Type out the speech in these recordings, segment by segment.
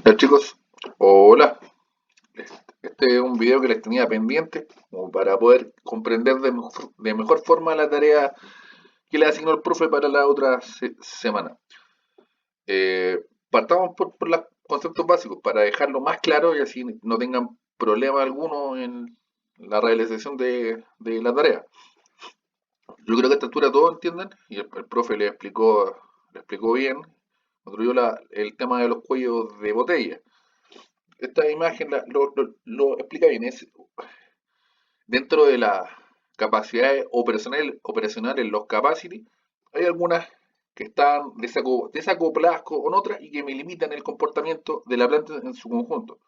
Hola chicos, hola. Este es un video que les tenía pendiente como para poder comprender de mejor forma la tarea que le asignó el profe para la otra semana. Partamos por los conceptos básicos para dejarlo más claro y así no tengan problema alguno en la realización de la tarea. Yo creo que a esta altura todos entienden y el profe le explicó bien, construyó el tema de los cuellos de botella. Esta imagen lo explica bien. Es dentro de las capacidades operacionales, los capacity, hay algunas que están desacopladas con otras y que me limitan el comportamiento de la planta en su conjunto.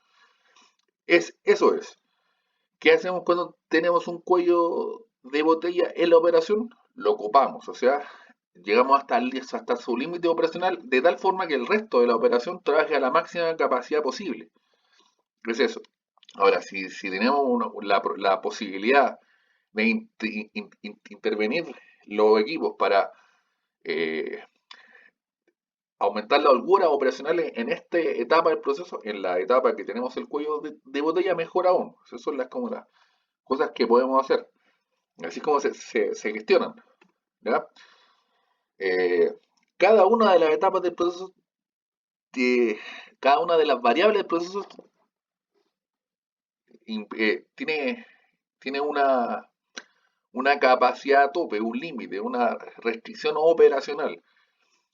Eso es. ¿Qué hacemos cuando tenemos un cuello de botella en la operación? Lo copamos, o sea, llegamos hasta su límite operacional de tal forma que el resto de la operación trabaje a la máxima capacidad posible. Es eso. Ahora, si tenemos la posibilidad de intervenir los equipos para eh, aumentar la holgura operacional en esta etapa del proceso, en la etapa que tenemos el cuello de botella, mejor aún. Esas son como las cosas que podemos hacer. Así es como se gestionan. ¿Ya? Eh, cada una de las etapas del proceso, eh, cada una de las variables del proceso tiene una capacidad tope, un límite, una restricción operacional.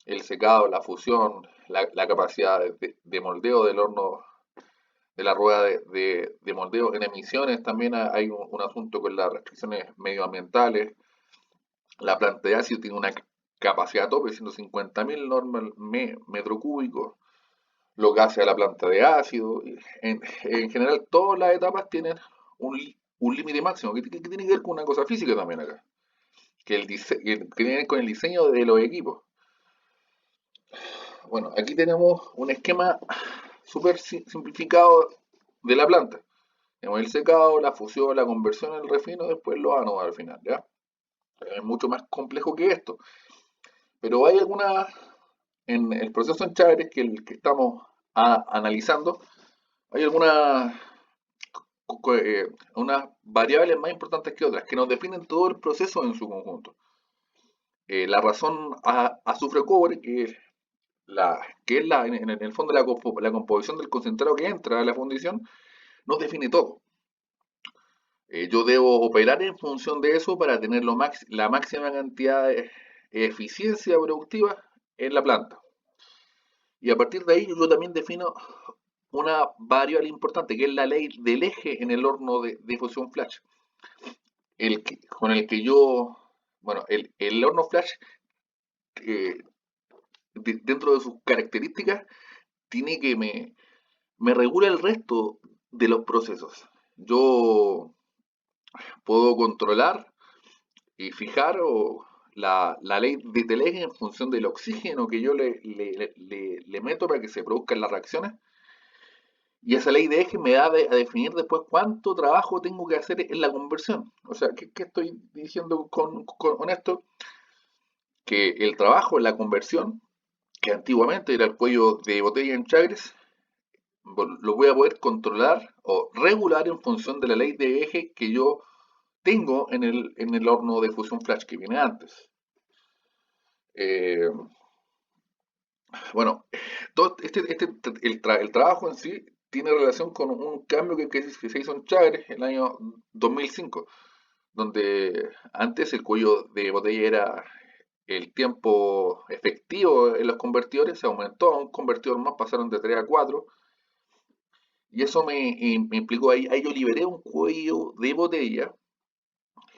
El secado, la fusión, la capacidad de moldeo del horno, de la rueda de moldeo. En emisiones también hay un asunto con las restricciones medioambientales. La planta de ácido tiene una capacidad tope, 150.000 metros cúbicos. Lo que hace a la planta de ácido. En general, todas las etapas tienen un límite máximo, que tiene que ver con una cosa física también acá, que tiene que ver con el diseño de los equipos. Bueno, aquí tenemos un esquema súper simplificado de la planta. Tenemos el secado, la fusión, la conversión, el refino, después los ánodos al final, ¿ya? Es mucho más complejo que esto. Pero hay algunas, en el proceso en Chagres, el que estamos analizando, hay unas variables más importantes que otras, que nos definen todo el proceso en su conjunto. La razón azufre-cobre, que es en el fondo la composición del concentrado que entra a la fundición, nos define todo. Yo debo operar en función de eso para tener la máxima cantidad de eficiencia productiva en la planta. Y a partir de ahí yo también defino una variable importante, que es la ley del eje en el horno de fusión flash. Con el que yo, bueno, el horno flash, eh, dentro de sus características, tiene que me regula el resto de los procesos. Yo puedo controlar y fijar la ley de Telege en función del oxígeno que yo le meto para que se produzcan las reacciones. Y esa ley de eje me da a definir después cuánto trabajo tengo que hacer en la conversión. O sea, ¿qué estoy diciendo con esto? Que el trabajo en la conversión, que antiguamente era el cuello de botella en Chagres, lo voy a poder controlar o regular en función de la ley de eje que yo tengo en el horno de fusión flash que viene antes. Eh, bueno, todo el trabajo en sí tiene relación con un cambio que se hizo en Chagres en el año 2005, donde antes el cuello de botella era el tiempo efectivo en los convertidores, se aumentó a un convertidor más, pasaron de 3 a 4, y eso me implicó ahí yo liberé un cuello de botella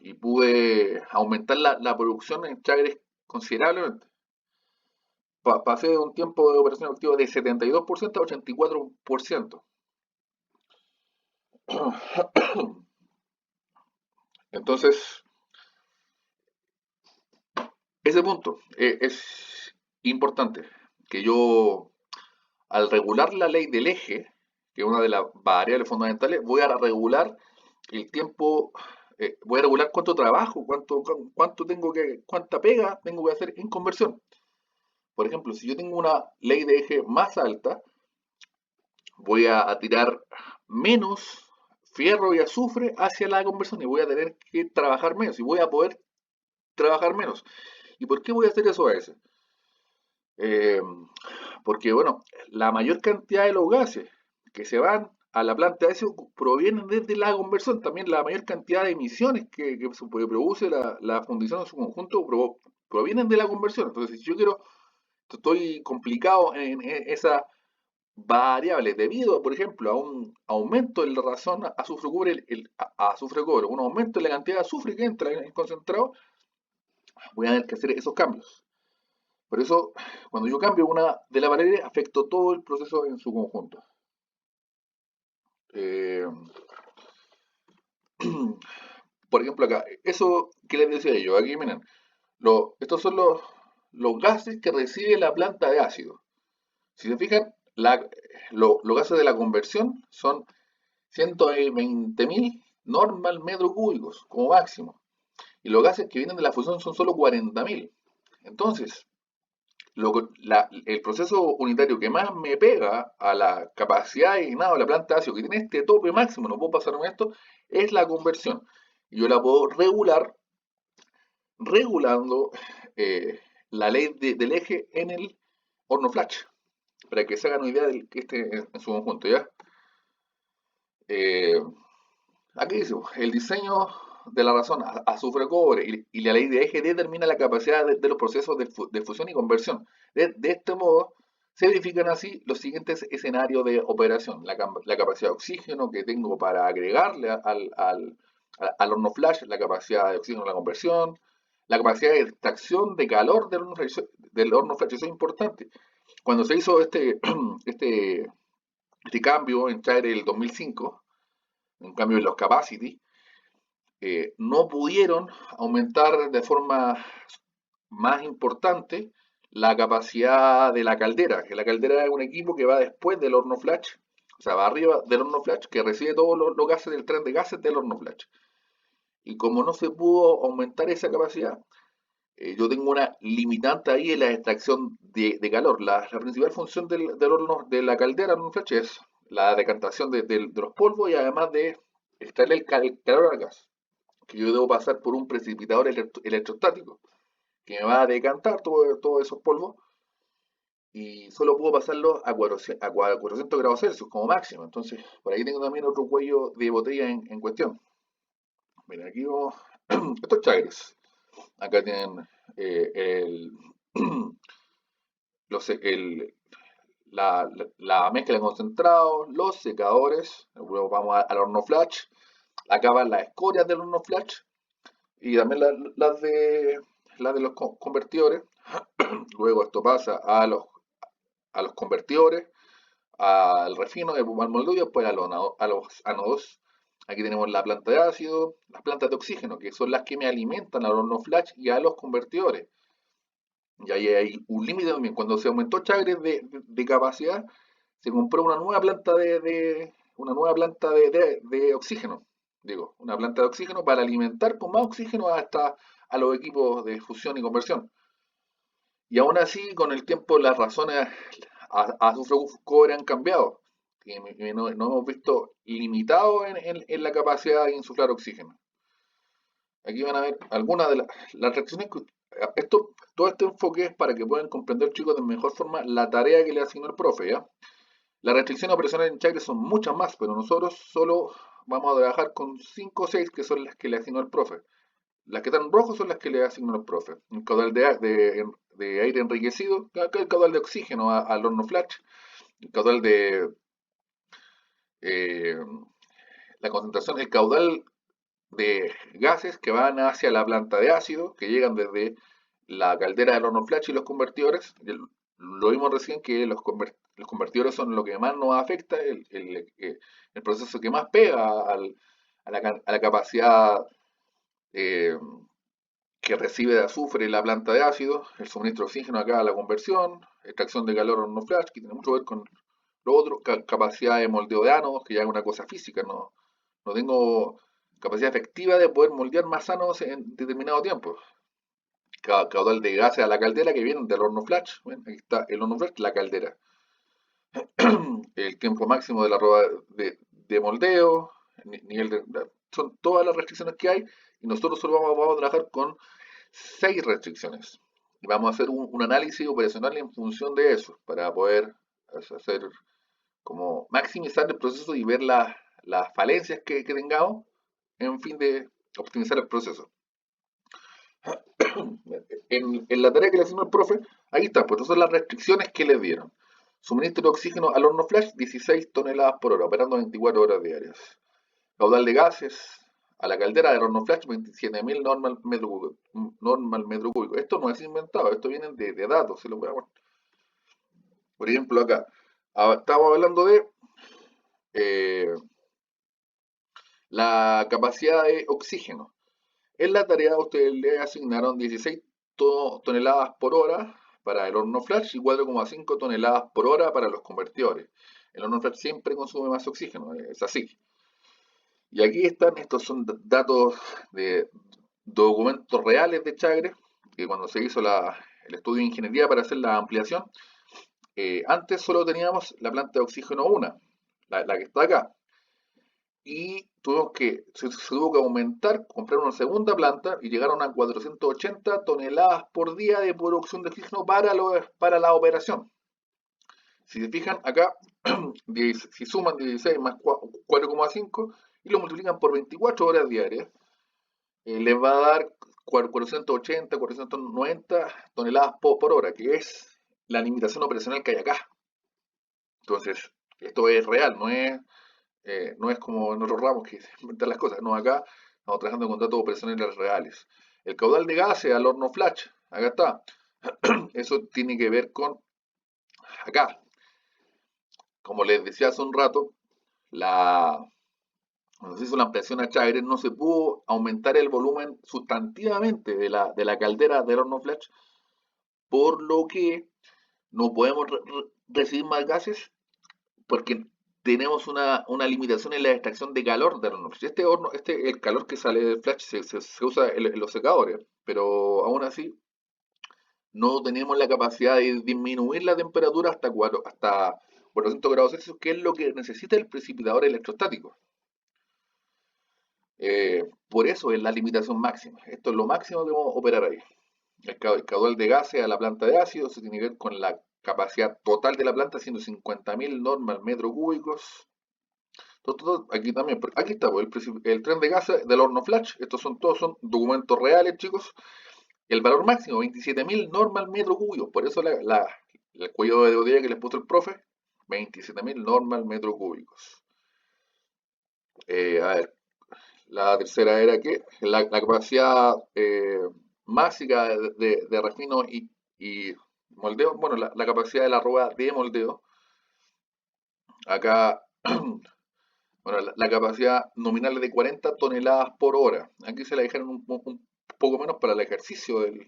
y pude aumentar la producción en Chagres considerablemente. Pasé de un tiempo de operación activa de 72% a 84%. Entonces, ese punto es importante, que yo, al regular la ley del eje, que es una de las variables fundamentales, voy a regular el tiempo, voy a regular cuánto trabajo, cuánta pega tengo que hacer en conversión. Por ejemplo, si yo tengo una ley de eje más alta, voy a tirar menos fierro y azufre hacia la conversión y voy a tener que trabajar menos y voy a poder trabajar menos. ¿Y por qué voy a hacer eso a veces? Eh, Porque, bueno, la mayor cantidad de los gases que se van a la planta de ácido provienen desde la conversión. También la mayor cantidad de emisiones que produce la fundición en su conjunto provienen de la conversión. Entonces, si yo quiero, estoy complicado en esa variable debido, por ejemplo, a un aumento en la razón azufre-cobre, azufre-cobre, un aumento en la cantidad de azufre que entra en el concentrado, voy a tener que hacer esos cambios. Por eso, cuando yo cambio una de la variable, afecto todo el proceso en su conjunto. Eh, por ejemplo, acá, eso que les decía yo, aquí miren, estos son los gases que recibe la planta de ácido. Si se fijan, los gases de la conversión son 120.000 normal metros cúbicos como máximo. Y los gases que vienen de la fusión son solo 40.000. Entonces, el proceso unitario que más me pega a la capacidad de llenado de la planta de ácido, que tiene este tope máximo, no puedo pasar con esto, es la conversión. Y yo la puedo regular regulando la ley del eje en el horno flash, para que se hagan una idea de que esté en su conjunto, ¿ya? Eh, Aquí dice, el diseño de la razón azufre-cobre y la ley de eje determina la capacidad de los procesos de fusión y conversión. De este modo, se verifican así los siguientes escenarios de operación. La capacidad de oxígeno que tengo para agregarle al horno flash, la capacidad de oxígeno de la conversión, la capacidad de extracción de calor del horno flash. Eso es importante. Cuando se hizo este, este cambio en Chile el 2005, en cambio en los capacity, no pudieron aumentar de forma más importante la capacidad de la caldera, que la caldera es un equipo que va después del horno flash, o sea, va arriba del horno flash, que recibe todos los gases del tren de gases del horno flash. Y como no se pudo aumentar esa capacidad, yo tengo una limitante ahí en la extracción de calor. La principal función del horno, de la caldera en un flash es la decantación de los polvos y además de extraer el calor al gas, que yo debo pasar por un precipitador electrostático que me va a decantar todos esos polvos y solo puedo pasarlo a 400 grados Celsius como máximo. Entonces, por ahí tengo también otro cuello de botella en cuestión. Miren, aquí vamos. Estos chagres. Acá tienen el, la mezcla de concentrados, los secadores. Luego vamos al horno flash. Acá van las escorias del horno flash y también las de los convertidores. Luego esto pasa a los convertidores, al refino, al moldeo y después a los ánodos. Aquí tenemos la planta de ácido, las plantas de oxígeno, que son las que me alimentan al horno flash y a los convertidores. Y ahí hay un límite también. Cuando se aumentó Chagres de capacidad, se compró una nueva planta una nueva planta de oxígeno. Digo, una planta de oxígeno para alimentar con más oxígeno hasta a los equipos de fusión y conversión. Y aún así, con el tiempo, las razones a su cobre han cambiado. Y no hemos visto limitado en la capacidad de insuflar oxígeno. Aquí van a ver algunas de las reacciones que todo este enfoque es para que puedan comprender, chicos, de mejor forma la tarea que le asignó el profe, ¿ya? Las restricciones operacionales en Chagre son muchas más, pero nosotros solo vamos a trabajar con 5 o 6 que son las que le asignó el profe. Las que están rojos son las que le asignó el profe. El caudal de aire enriquecido, acá el caudal de oxígeno al horno flash, el caudal de eh, la concentración, el caudal de gases que van hacia la planta de ácido, que llegan desde la caldera del horno flash y los convertidores. Lo vimos recién que los convertidores son lo que más nos afecta, el proceso que más pega a la capacidad eh, que recibe de azufre la planta de ácido, el suministro de oxígeno acá, la conversión, extracción de calor horno flash, que tiene mucho que ver con lo otro, capacidad de moldeo de ánodos, que ya es una cosa física, no tengo capacidad efectiva de poder moldear más ánodos en determinado tiempo. Caudal de gases a la caldera que vienen del horno flash, ¿ven? Aquí está el horno flash, la caldera. el tiempo máximo de la rueda de moldeo, nivel son todas las restricciones que hay y nosotros solo vamos a trabajar con 6 restricciones. Y vamos a hacer un análisis operacional en función de eso para poder hacer como maximizar el proceso y ver las falencias que tengamos en fin de optimizar el proceso. En la tarea que le hicimos al profe, ahí está, pues estas son las restricciones que le dieron. Suministro de oxígeno al horno flash, 16 toneladas por hora, operando 24 horas diarias. Caudal de gases a la caldera del horno flash, 27.000 normal metro cúbico. Esto no es inventado, esto viene de datos, se lo voy a mostrar. Por ejemplo, acá, estamos hablando de eh, la capacidad de oxígeno. En la tarea ustedes le asignaron 16 toneladas por hora para el horno flash y 4,5 toneladas por hora para los convertidores. El horno flash siempre consume más oxígeno, es así. Y aquí están, estos son datos de documentos reales de Chagre, que cuando se hizo el estudio de ingeniería para hacer la ampliación, antes solo teníamos la planta de oxígeno 1, la que está acá. Y se tuvo que aumentar, comprar una segunda planta y llegaron a 480 toneladas por día de producción de oxígeno para la operación. Si se fijan acá, si suman 16 más 4,5 y lo multiplican por 24 horas diarias, les va a dar 480, 490 toneladas por hora, que es la limitación operacional que hay acá. Entonces, esto es real, no es como en otros ramos que se inventan las cosas. No, acá estamos trabajando con datos operacionales reales. El caudal de gases al horno flash, acá está. Eso tiene que ver con acá. Como les decía hace un rato, cuando se hizo la ampliación a Chagres no se pudo aumentar el volumen sustantivamente de la caldera del horno flash, por lo que no podemos recibir más gases porque tenemos una limitación en la extracción de calor del horno. El calor que sale del flash se usa en los secadores, pero aún así no tenemos la capacidad de disminuir la temperatura hasta 400 grados Celsius, que es lo que necesita el precipitador electrostático. Por eso es la limitación máxima. Esto es lo máximo que vamos a operar ahí. El caudal de gases a la planta de ácido se tiene que ver con la capacidad total de la planta, siendo 50.000 normal metros cúbicos. Aquí también, aquí está pues, el tren de gases del horno flash. Todos son documentos reales, chicos. El valor máximo, 27.000 normal metro cúbicos. Por eso el cuello de botella que les puso el profe, 27.000 normal metro cúbicos. A ver, la tercera era que la capacidad máxima de refino y moldeo, bueno, la capacidad de la rueda de moldeo. Acá, bueno, la capacidad nominal es de 40 toneladas por hora. Aquí se la dejaron un poco menos para el ejercicio del,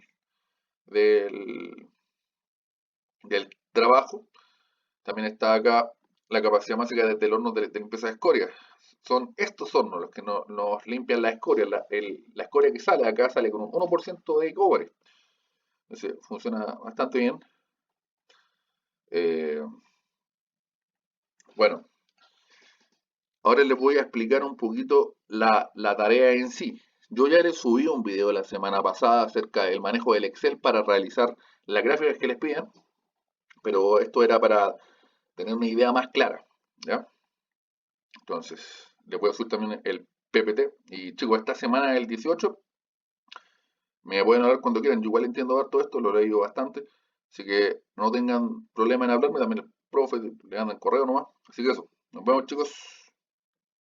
del trabajo. También está acá la capacidad máxima del horno de limpieza de escoria. Son estos hornos los que nos limpian la escoria. La escoria que sale acá sale con un 1% de cobre. Entonces funciona bastante bien. Bueno, ahora les voy a explicar un poquito la tarea en sí. Yo ya les subí un video la semana pasada acerca del manejo del Excel para realizar las gráficas que les piden, pero esto era para tener una idea más clara, ¿ya? Entonces, les voy a subir también el PPT. Y chicos, esta semana el 18, me pueden hablar cuando quieran. Yo igual entiendo todo esto, lo he leído bastante. Así que no tengan problema en hablarme. También el profe le mandan correo nomás. Así que eso. Nos vemos, chicos.